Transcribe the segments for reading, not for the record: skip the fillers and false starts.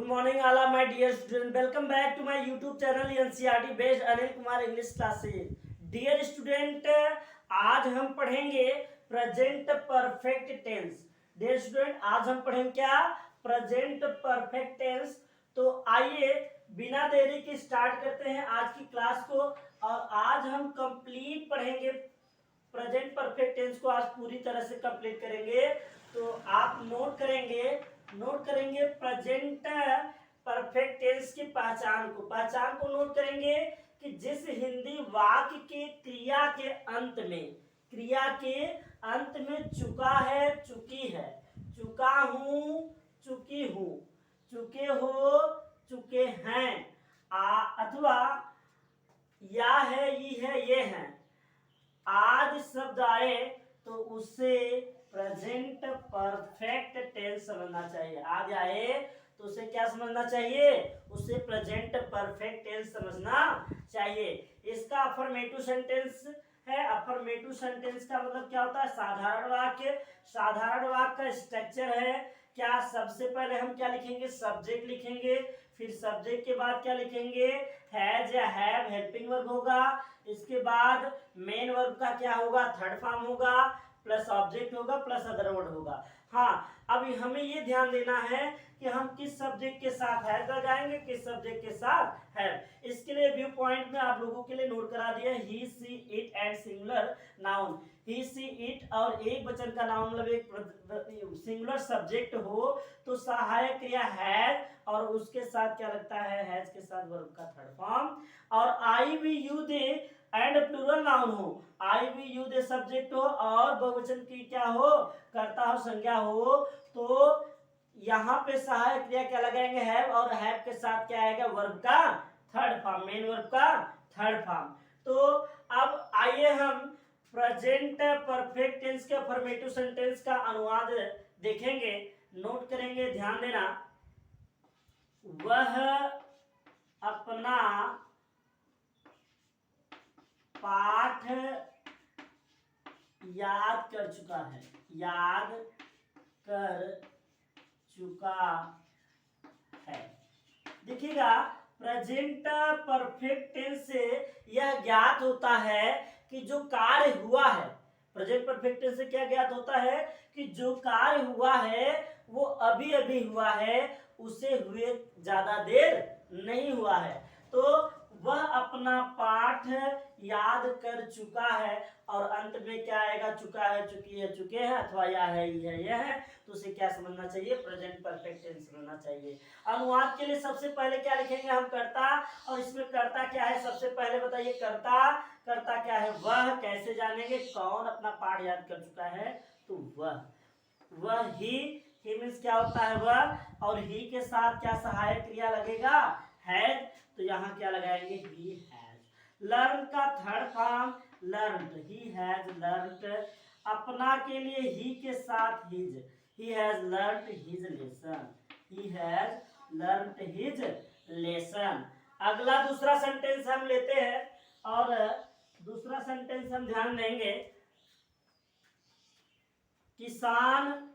Good morning, all of my dear students. Welcome back to my YouTube channel NCERT based Anil Kumar English classes. Dear student, आज हम पढ़ेंगे present perfect tense. Dear student, आज हम पढ़ेंगे क्या? Present perfect tense. तो आइए बिना देरी के स्टार्ट करते हैं आज की क्लास को. और आज हम कंप्लीट पढ़ेंगे प्रेजेंट परफेक्ट टेंस को. आज पूरी तरह से कंप्लीट करेंगे. तो आप नोट करेंगे प्रेजेंट परफेक्ट टेंस की पहचान को नोट करेंगे कि जिस हिंदी वाक्य के क्रिया के अंत में चुका है, चुकी है, चुका हूं, चुकी हूं, चुके हो, चुके हैं, अथवा या है, ये है, ये हैं, आदि शब्द आए तो उसे प्रेजेंट परफेक्ट टेंस समझना चाहिए. आज आए तो उसे क्या समझना चाहिए? उसे प्रेजेंट परफेक्ट टेंस समझना चाहिए. इसका अफर्मेटिव सेंटेंस है. अफर्मेटिव सेंटेंस का मतलब क्या होता है? साधारण वाक्य. साधारण वाक्य का स्ट्रक्चर है क्या? सबसे पहले हम क्या लिखेंगे? सब्जेक्ट लिखेंगे. फिर सब्जेक्ट के बाद क्या लिखेंगे? हैज या हैव हेल्पिंग वर्ब होगा. इसके बाद मेन वर्ब का क्या होगा? थर्ड फॉर्म होगा, प्लस ऑब्जेक्ट होगा, प्लस अदर वर्ड होगा. हाँ, अभी हमें ये ध्यान देना है कि हम किस सब्जेक्ट के साथ हैव लगाएंगे, किस सब्जेक्ट के साथ हैव. इसके लिए व्यू पॉइंट में आप लोगों के लिए नोट करा दिया he, she, it and singular noun. He, she, it और एक वचन का नाउन मतलब एक सिंगुलर सब्जेक्ट हो तो सहायक क्रिया हैज और उसके साथ क्या लगता है? हैज के साथ वर्ब का थर्ड फॉर्म. और I, we, you, they and plural noun हो. I, we, you, they subject हो और बहुवचन की क्या हो? कर्ता हो, संज्ञा हो. तो यहाँ पे सहायक क्रिया क्या लगाएंगे? हैव. और हैव के साथ क्या आएगा? वर्ब का थर्ड फॉर्म, मेन वर्ब का थर्ड फॉर्म. तो अब आइए हम प्रेजेंट परफेक्ट टेंस के अफर्मेटिव सेंटेंस का अनुवाद देखेंगे. नोट करेंगे, ध्यान देना. वह अपना पाठ याद कर चुका है. याद कर चुका है. देखिएगा, प्रेजेंट परफेक्ट टेंस से यह ज्ञात होता है कि जो कार्य हुआ है. प्रेजेंट परफेक्ट टेंस से क्या ज्ञात होता है? कि जो कार्य हुआ है वो अभी अभी हुआ है, उसे हुए ज्यादा देर नहीं हुआ है. तो वह अपना पाठ याद कर चुका है और अंत में क्या आएगा? चुका है, चुकी है, चुके हैं, अथवा या है, यह है. तो उसे क्या समझना चाहिए? प्रेजेंट परफेक्ट टेंस समझना चाहिए. अनुवाद के लिए सबसे पहले क्या लिखेंगे हम? कर्ता. और इसमें कर्ता क्या है? सबसे पहले बताइए. कर्ता क्या है? वह. कैसे जानेंगे? कौन अपना पाठ याद कर चुका है? तो वह ही मीन्स क्या होता है? वह. और ही के साथ क्या सहायक क्रिया लगेगा? हैज. तो यहाँ क्या लगाएंगे? He has. लर्न का third form learned. He has learned. अपना के लिए ही के साथ his. He has learned his lesson. He has learned his lesson. अगला दूसरा सेंटेंस हम लेते हैं और दूसरा सेंटेंस हम ध्यान देंगे. किसान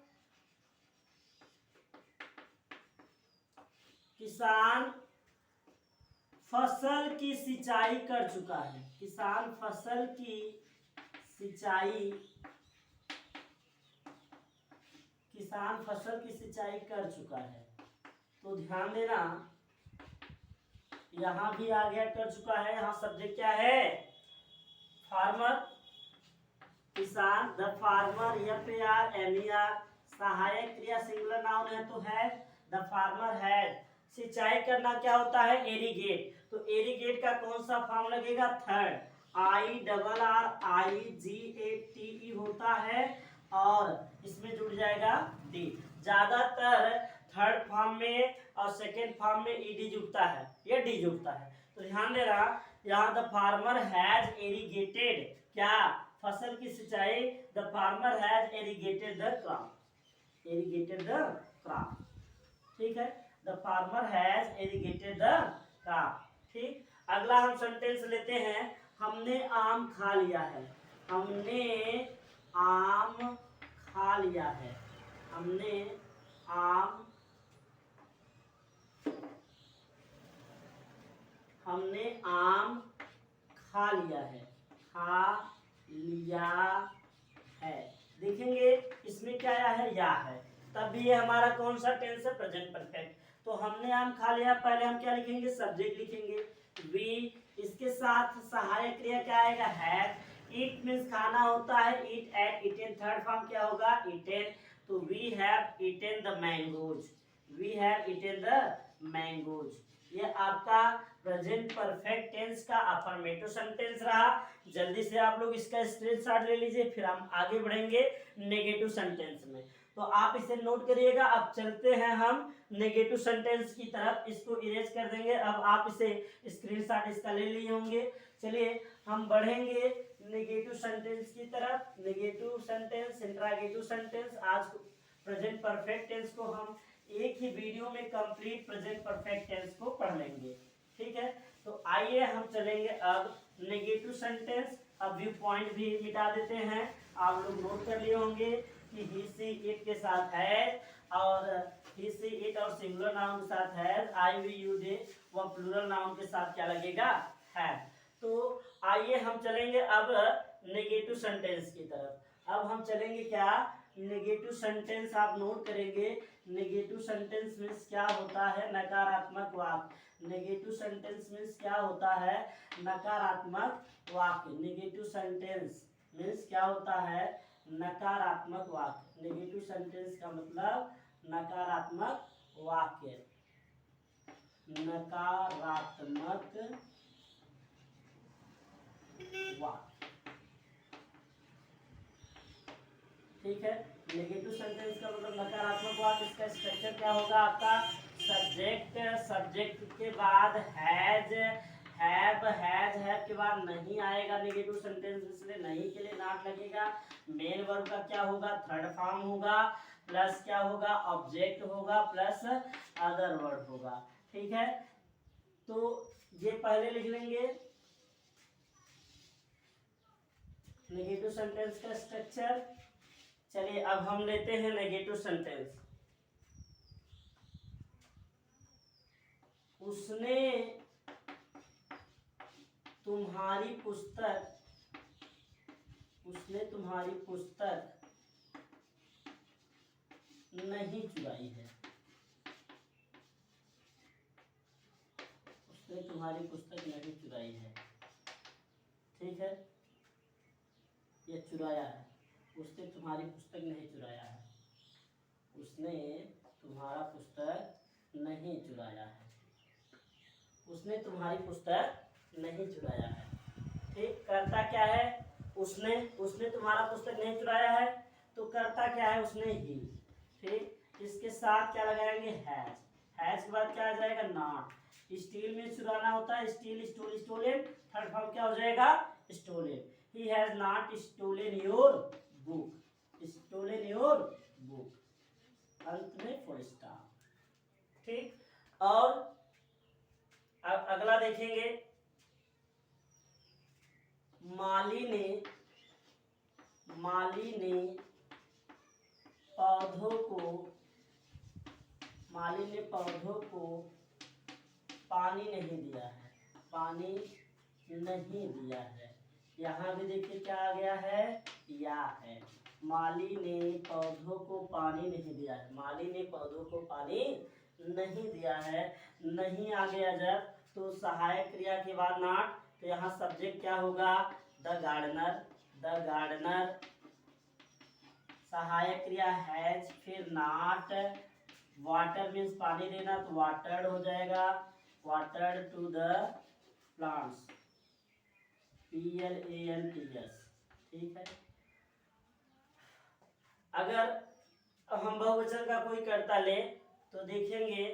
फसल की सिंचाई कर चुका है. किसान फसल की सिंचाई कर चुका है. तो ध्यान देना, यहां भी आ गया कर चुका है. यहां सब्जेक्ट क्या है? फार्मर. किसान, द फार्मर, FARMER. सहायक क्रिया सिंगुलर नाउन है तो है. The farmer has. सिंचाई करना क्या होता है? एरीगेट. तो एरीगेट का कौन सा फॉर्म लगेगा? थर्ड. IRRIGATE होता है और इसमें जुड़ जाएगा डी. ज्यादातर थर्ड फॉर्म में और सेकेंड फॉर्म में ईडी जुड़ता है या डी जुड़ता है. तो ध्यान दे रहा, यहाँ द फार्मर हैज एरीगेटेड क्या? फसल की सिंचाई. The farmer has irrigated the crop. ठीक है. The farmer has irrigated the crop. ठीक. अगला हम सेंटेंस लेते हैं. हमने आम खा लिया है. हमने आम खा लिया है. हमने आम हमने आम खा लिया है, खा लिया है। देखेंगे इसमें क्या आया है, या है, तब भी ये हमारा कौन सा टेंस है, प्रेजेंट परफेक्ट। तो हमने आम खा लिया, पहले हम क्या लिखेंगे, सब्जेक्ट लिखेंगे वी, इसके साथ सहायक क्रिया क्या आएगा, हैव। ईट मीन्स खाना होता है, eat ate, eaten, third form क्या होगा, ईटेन। तो we have eaten the mangoes, we have eaten the mangoes. ये आपका प्रेजेंट परफेक्ट टेंस का अफर्मेटिव सेंटेंस रहा। जल्दी से आप लोग इसका स्क्रीनशॉट ले लीजिए, फिर हम आगे बढ़ेंगे नेगेटिव सेंटेंस में। तो आप इसे नोट करिएगा। अब चलते हैं हम नेगेटिव सेंटेंस की तरफ, इसको इरेज कर देंगे। अब आप इसे स्क्रीनशॉट इसका ले लिए होंगे। चलिए हम बढ़ेंगे नेगेटिव सेंटेंस की तरफ। नेगेटिव सेंटेंस, इंट्रागेटिव सेंटेंस, आज प्रेजेंट परफेक्ट टेंस को हम एक ही वीडियो में कंप्लीट प्रेजेंट परफेक्ट टेंस को पढ़ लेंगे, ठीक है। तो आइए हम चलेंगे अब नेगेटिव सेंटेंस। अब व्यू पॉइंट भी मिटा देते हैं। आप लोग नोट कर लिए होंगे कि ही सी इट के साथ है, और ही सी इट और सिंगुलर नाउन के साथ है, आई वी यू दे, वह प्लूरल नाउन के साथ क्या लगेगा, है। तो आइए हम चलेंगे अब नेगेटिव सेंटेंस की तरफ। अब हम चलेंगे क्या, नेगेटिव सेंटेंस आप नोट करेंगे। नेगेटिव सेंटेंस मीन्स क्या होता है, नकारात्मक वाक्य। नेगेटिव सेंटेंस मीन्स क्या होता है, नकारात्मक वाक्य। नेगेटिव सेंटेंस मीन्स क्या होता है, नकारात्मक वाक्य। नेगेटिव सेंटेंस का मतलब नकारात्मक वाक्य, नकारात्मक वाक्य, ठीक है। नेगेटिव सेंटेंस का मतलब नकारात्मक वाक्य। इसका स्ट्रक्चर क्या होगा आपका, सब्जेक्ट, सब्जेक्ट के बाद हैज, हैव के बाद नहीं आएगा नेगेटिव सेंटेंस, इसलिए नहीं के लिए नॉट लगेगा। मेन वर्ब का क्या होगा, थर्ड फॉर्म होगा, प्लस क्या होगा, ऑब्जेक्ट होगा, प्लस अदर वर्ड होगा, ठीक है। तो ये पहले लिख लेंगे नेगेटिव सेंटेंस का स्ट्रक्चर। चलिए अब हम लेते हैं नेगेटिव सेंटेंस। उसने तुम्हारी पुस्तक, उसने तुम्हारी पुस्तक नहीं चुराई है, उसने तुम्हारी पुस्तक नहीं चुराई है, ठीक है। ये चुराया है, उसने तुम्हारी पुस्तक नहीं चुराया है, उसने तुम्हारा पुस्तक नहीं चुराया है, उसने तुम्हारी पुस्तक नहीं चुराया है, ठीक। करता क्या है, उसने, उसने तुम्हारा पुस्तक नहीं चुराया है, तो करता क्या है, उसने ही, ठीक। इसके साथ क्या लगाएंगे, हैज, हैज के बाद क्या आ जाएगा, नॉट। स्टील में चुराना होता है, steal, stole, stolen, third form क्या हो जाएगा, stolen. He has not stolen your book, stolen your book, अंत में फुल स्टॉप, ठीक। और अब अगला देखेंगे, माली ने पौधों को, माली ने पौधों को पानी नहीं दिया है, पानी नहीं दिया है। यहाँ भी देखिए क्या आ गया है, या है। माली ने पौधों को पानी नहीं दिया है, माली ने पौधों को पानी नहीं दिया है। नहीं आ गया जब, तो सहायक क्रिया के बाद नॉट, तो यहाँ सब्जेक्ट क्या होगा, द गार्डनर, द गार्डनर। सहायक क्रिया हैज, फिर नॉट, वाटर मीन्स पानी देना, तो वाटर्ड हो जाएगा, watered to the plants, PLANTS, ठीक है। अगर हम बहुवचन का कोई कर्ता ले तो देखेंगे,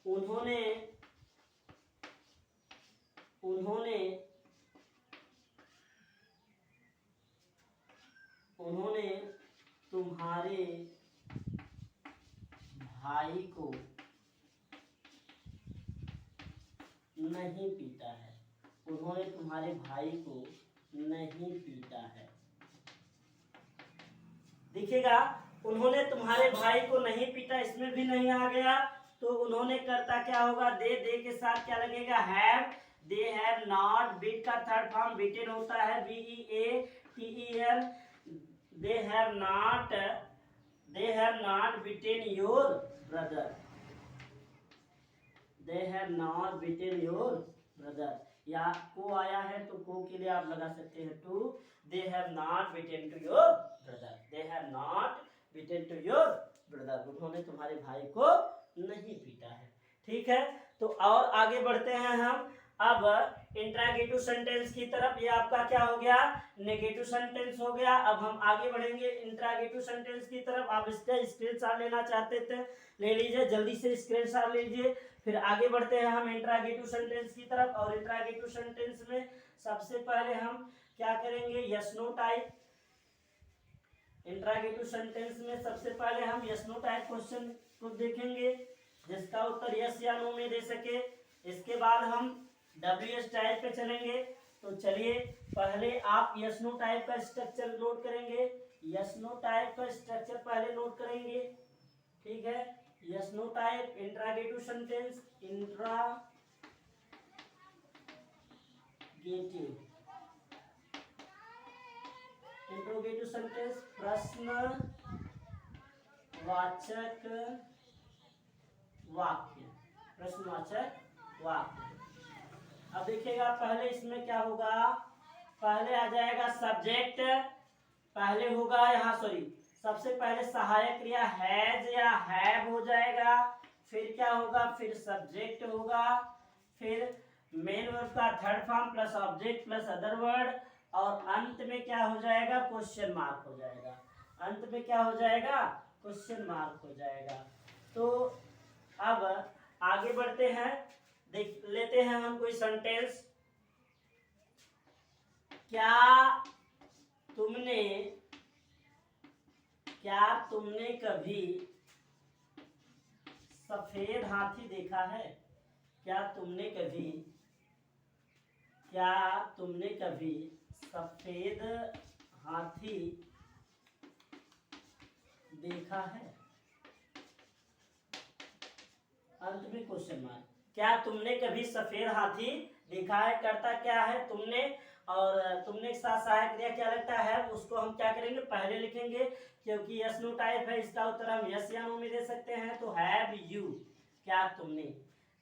उन्होंने, उन्होंने, उन्होंने तुम्हारे भाई को नहीं पीटा है, उन्होंने तुम्हारे भाई को नहीं पीटा है। देखिएगा उन्होंने तुम्हारे भाई को नहीं पीटा, इसमें भी नहीं आ गया, तो उन्होंने करता क्या होगा, दे के साथ क्या लगेगा, have. They have not, beat का थर्ड फॉर्म बीटेन होता है, BEATEN। They have not beaten your brother. They have not beaten your brother. या को आया है तो को के लिए आप लगा सकते हैं to. They have not beaten to your brother. They have not beaten to your brother. उन्होंने तुम्हारे भाई को नहीं पीटा है। ठीक है, तो और आगे बढ़ते हैं हम अब इंट्रागेटिव सेंटेंस की तरफ। ये आपका क्या हो गया, नेगेटिव सेंटेंस हो गया। अब हम आगे बढ़ेंगे इंट्रागेटिव सेंटेंस की तरफ। आप इसका स्क्रीनशॉट लेना चाहते थे, ले लीजिए, जल्दी से स्क्रीनशॉट लीजिए। फिर आगे बढ़ते हैं हम इंट्रागेटिव सेंटेंस की तरफ। और इंट्रागेटिव सेंटेंस में सबसे पहले हम क्या करेंगे, yes no type. Interrogative sentence में सबसे पहले हम यस नो टाइप क्वेश्चन को देखेंगे जिसका उत्तर यस या नो में दे सके। इसके बाद हम WS टाइप पे चलेंगे। तो चलिए पहले आप यस नो टाइप का स्ट्रक्चर नोट करेंगे। यस नो टाइप का स्ट्रक्चर पहले नोट करेंगे। ठीक है, yes no type interrogative sentence. Interrogative sentence प्रश्नवाचक वाक्य। प्रश्नवाचक वाक्य। अब देखिएगा पहले इसमें क्या होगा, पहले आ जाएगा सब्जेक्ट, पहले होगा यहाँ सबसे पहले सहायक क्रिया हैज या हैव हो जाएगा। फिर क्या होगा, फिर सब्जेक्ट होगा, फिर मेन वर्ब का third form plus object plus other word, और अंत में क्या हो जाएगा, क्वेश्चन मार्क हो जाएगा। अंत में क्या हो जाएगा, क्वेश्चन मार्क हो जाएगा। तो अब आगे बढ़ते हैं, देख लेते हैं हम कोई सेंटेंस। क्या तुमने कभी सफेद हाथी देखा है? क्या तुमने कभी सफेद हाथी देखा है? अंत में क्वेश्चन मार्क। क्या तुमने कभी सफेद हाथी देखा है, करता क्या है तुमने, और तुमने के साथ सहायक क्रिया क्या लगता है, उसको हम क्या करेंगे, पहले लिखेंगे, क्योंकि यस नो टाइप है। इसका उत्तर हम यस या नो में दे सकते हैं। तो हैव यू, क्या तुमने।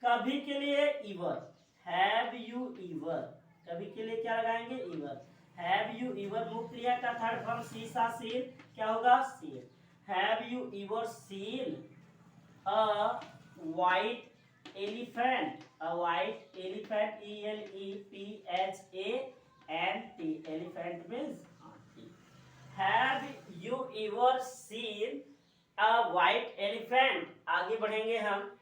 कभी के लिए ईवर, हैव यू ईवर। कभी के लिए क्या लगाएंगे, ईवर। हैव यू ईवर मुख्य क्रिया का थर्ड फॉर्म सी सा सीन, क्या होगा, seen. Have you ever seen a white elephant? A white elephant, ELEPHANT, elephant means hathi. Have you ever seen a white elephant? आगे बढ़ेंगे हम,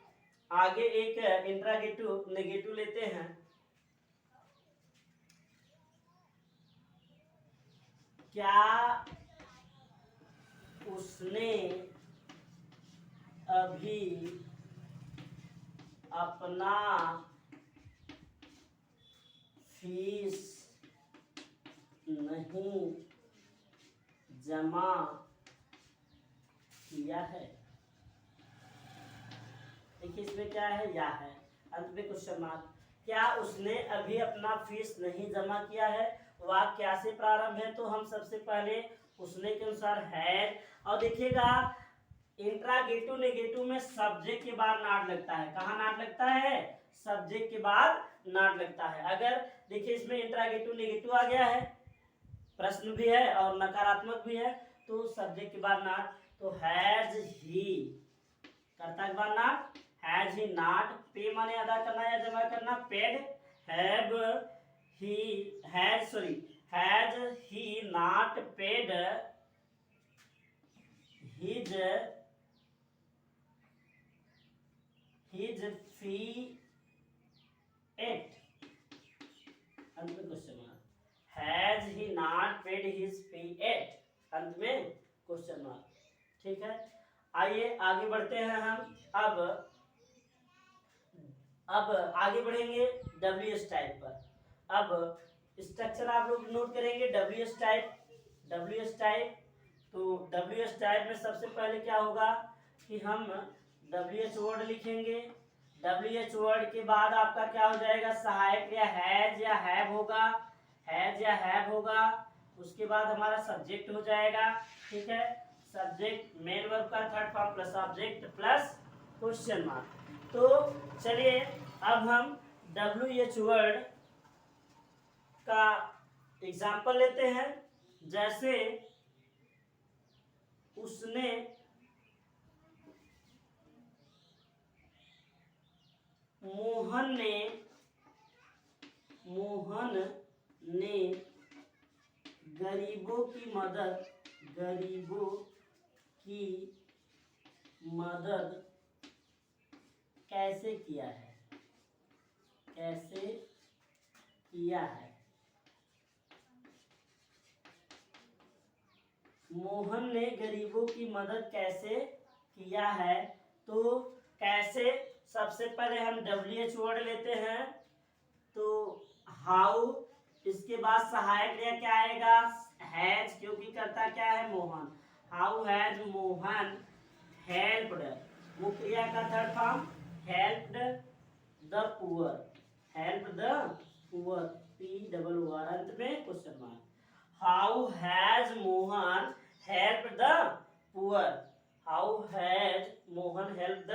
आगे एक इंट्रागेटिव नेगेटिव लेते हैं। क्या उसने अभी अपना फीस नहीं जमा किया है? देखिए इसमें क्या है, या है, अंत में क्वेश्चन मार्क। क्या उसने अभी अपना फीस नहीं जमा किया है? वाक्य क्या से प्रारंभ है, तो हम सबसे पहले उसने के अनुसार है। और देखिएगा इंट्रागेटिव नेगेटिव में सब्जेक्ट के बाद नॉट लगता है। कहाँ नॉट लगता है, सब्जेक्ट के बाद नॉट लगता है। अगर देखिए इसमें इंट्रागेटिव नेगेटिव आ गया है, प्रश्न भी है और नकारात्मक भी है, तो सब्जेक्ट के बाद नॉट। तो हैज ही, कर्ता के बाद नॉट, हैज ही नॉट पे माने अदा करना या जमा करना, paid. Have he has he not paid his fee at, अंत में question mark. Has he not paid his fee at, अंत में क्वेश्चन मार्क। ठीक है, आइए आगे बढ़ते हैं हम। अब आगे बढ़ेंगे WS टाइप पर। अब स्ट्रक्चर आप लोग नोट करेंगे। WS टाइप तो WH टाइप में सबसे पहले क्या होगा कि हम WH वर्ड लिखेंगे। WH वर्ड के बाद आपका क्या हो जाएगा, सहायक या हैज या हैव होगा, हैज या हैव होगा। उसके बाद हमारा सब्जेक्ट हो जाएगा, ठीक है, सब्जेक्ट मेन वर्ब का third form plus object plus question mark. तो चलिए अब हम WH वर्ड का एग्जाम्पल लेते हैं। जैसे उसने मोहन ने गरीबों की मदद कैसे किया है। मोहन ने गरीबों की मदद कैसे किया है। तो कैसे, सबसे पहले हम WH वर्ड लेते हैं, तो हाउ, इसके बाद सहायक क्रिया क्या आएगा, हैज, क्योंकि करता क्या है Mohan. How has Mohan helped, मुख्य क्रिया का third form helped the poor, POOR अंत में question mark. How has Mohan helped the poor, how has Mohan help the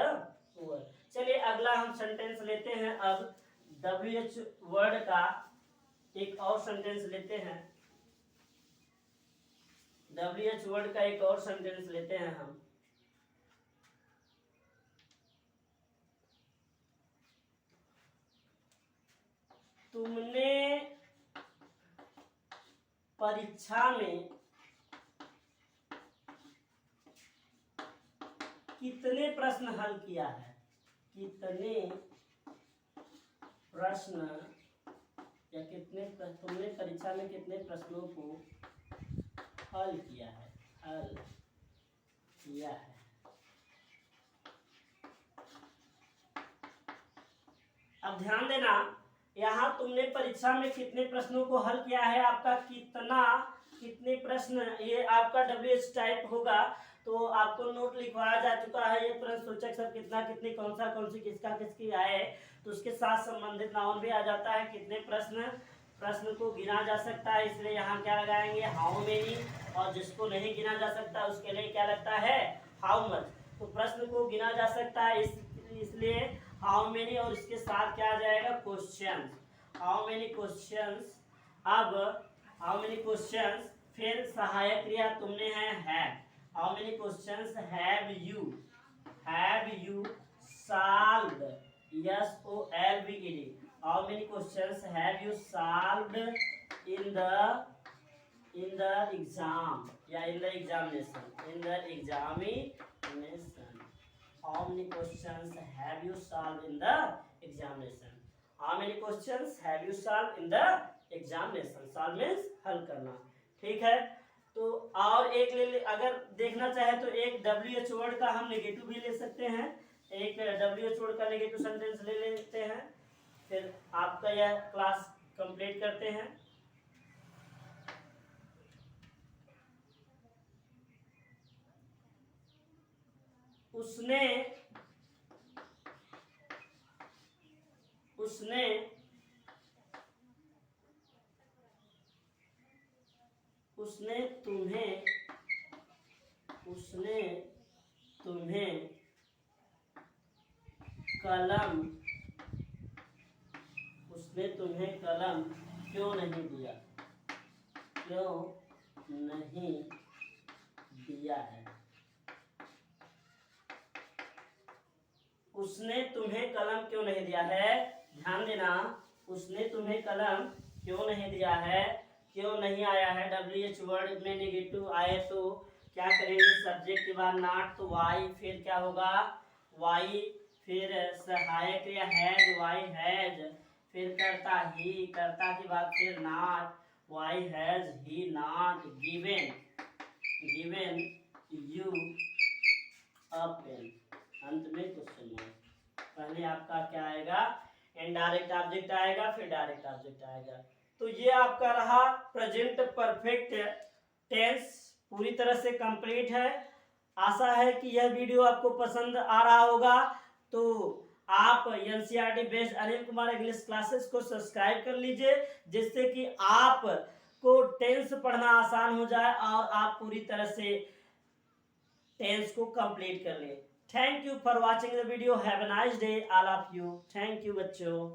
poor. चलिए अगला हम सेंटेंस लेते हैं। अब WH वर्ड का एक और सेंटेंस लेते हैं, WH वर्ड का एक और सेंटेंस लेते हैं हम। तुमने परीक्षा में कितने प्रश्न हल किया है, तुमने परीक्षा में कितने प्रश्नों को हल किया है। अब ध्यान देना, यहाँ तुमने परीक्षा में कितने प्रश्नों को हल किया है, आपका कितने प्रश्न, ये आपका WH टाइप होगा। तो आपको नोट लिखवाया जा चुका है, ये प्रश्नसूचक सब कितना, कितनी, कौन सा, कौन सी, किसका, किसकी आए, तो उसके साथ संबंधित नाउन भी आ जाता है। कितने प्रश्न को गिना जा सकता है, इसलिए यहाँ क्या लगाएंगे, हाउ मेनी, और जिसको नहीं गिना जा सकता उसके लिए क्या लगता है, हाउ मच। तो प्रश्न को गिना जा सकता है इसलिए हाउ मेनी, और इसके साथ क्या आ जाएगा, क्वेश्चन, हाउ मेनी क्वेश्चंस। अब हाउ मेनी क्वेश्चंस, फिर सहायक क्रिया तुमने है, how many questions have you solved, SOLVED, how many questions have you solved in the exam या in the examination, how many questions have you solved in the examination, how many questions have you solved in the examination, solve means हल करना, ठीक है। तो और एक अगर देखना चाहे तो एक WH वर्ड का हम नेगेटिव भी ले सकते हैं, एक WH वर्ड का नेगेटिव सेंटेंस ले लेते हैं, फिर आपका यह क्लास कंप्लीट करते हैं। उसने तुम्हें कलम क्यों नहीं दिया है। उसने तुम्हें कलम क्यों नहीं दिया है, ध्यान देना, उसने तुम्हें कलम क्यों नहीं दिया है, क्यों नहीं आया है, WH वर्ड में नेगेटिव आए तो क्या करेंगे, सब्जेक्ट के बाद नॉट, तो वाई, फिर क्या होगा, वाई, फिर सहायक क्रिया हैज, वाई हैज, फिर करता के बाद फिर not, why has he not given you a pen, अंत में क्वेश्चन मार्क। पहले आपका क्या आएगा, इनडायरेक्ट ऑब्जेक्ट आएगा, फिर डायरेक्ट ऑब्जेक्ट आएगा। तो ये आपका रहा प्रेजेंट परफेक्ट टेंस पूरी तरह से कंप्लीट है। आशा है कि यह वीडियो आपको पसंद आ रहा होगा। तो आप NCERT based Anil Kumar English classes को सब्सक्राइब कर लीजिए, जिससे कि आप को टेंस पढ़ना आसान हो जाए और आप पूरी तरह से टेंस को कंप्लीट कर ले। Thank you for watching the video. Have a nice day all of you. Thank you बच्चों।